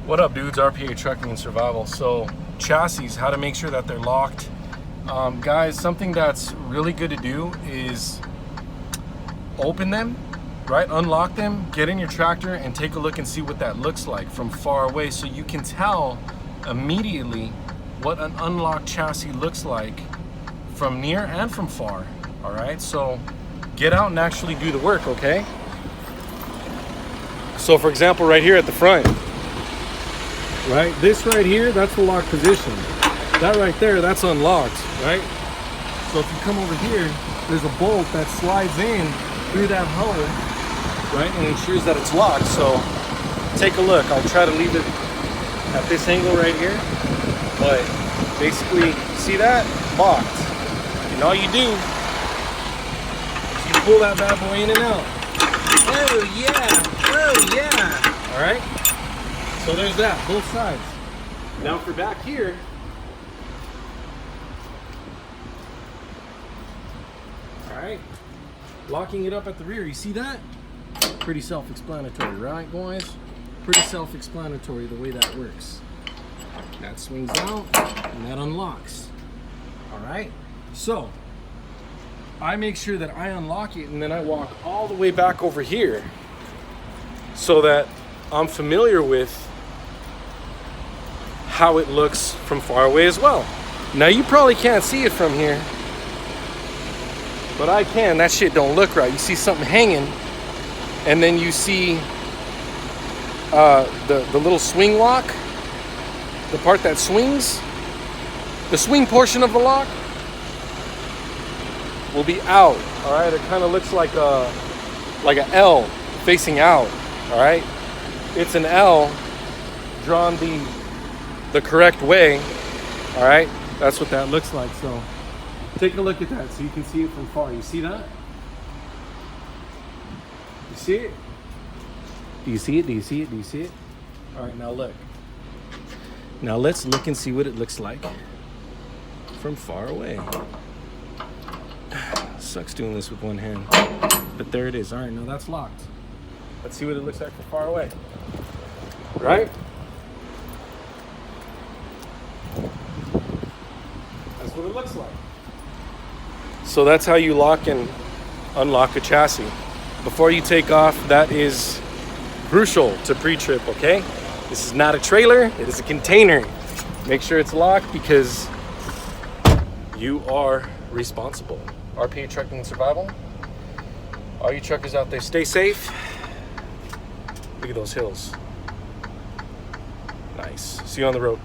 What up, dudes? RPA Trucking and Survival. So chassis, how to make sure that they're locked. Guys, something that's really good to do is open them, right? Unlock them, get in your tractor and take a look and see what that looks like from far away, so you can tell immediately what an unlocked chassis looks like from near and from far. All right, so get out and actually do the work, okay? So for example, right here at the front, right? This right here, that's the locked position. That right there, that's unlocked, right? So if you come over here, there's a bolt that slides in through that hole, right? And ensures that it's locked. So take a look. I'll try to leave it at this angle right here. But basically, see that? Locked. And all you do is you pull that bad boy in and out. Oh yeah, oh yeah. All right? So there's that, both sides. Now for back here, all right, locking it up at the rear, you see that? Pretty self-explanatory, right guys? Pretty self-explanatory the way that works. That swings out and that unlocks. All right, so I make sure that I unlock it and then I walk all the way back over here so that I'm familiar with how it looks from far away as well. Now you probably can't see it from here, but I can. That shit don't look right. You see something hanging, and then you see the little swing lock, the part that swings, the swing portion of the lock will be out. All right, it kind of looks like an L facing out. All right, it's an L drawn the correct way. All right, that's what that looks like. So take a look at that so you can see it from far. You see that? You see it? Do you see it? Do you see it? Do you see it? All right, now look. Now let's look and see what it looks like from far away. Sucks doing this with one hand, but there it is. All right, now that's locked. Let's see what it looks like from far away. Right? That's what it looks like. So that's how you lock and unlock a chassis. Before you take off, that is crucial to pre-trip, okay? This is not a trailer, it is a container. Make sure it's locked because you are responsible. RPA Trucking and Survival. All you truckers out there, stay safe. Look at those hills. Nice. See you on the road.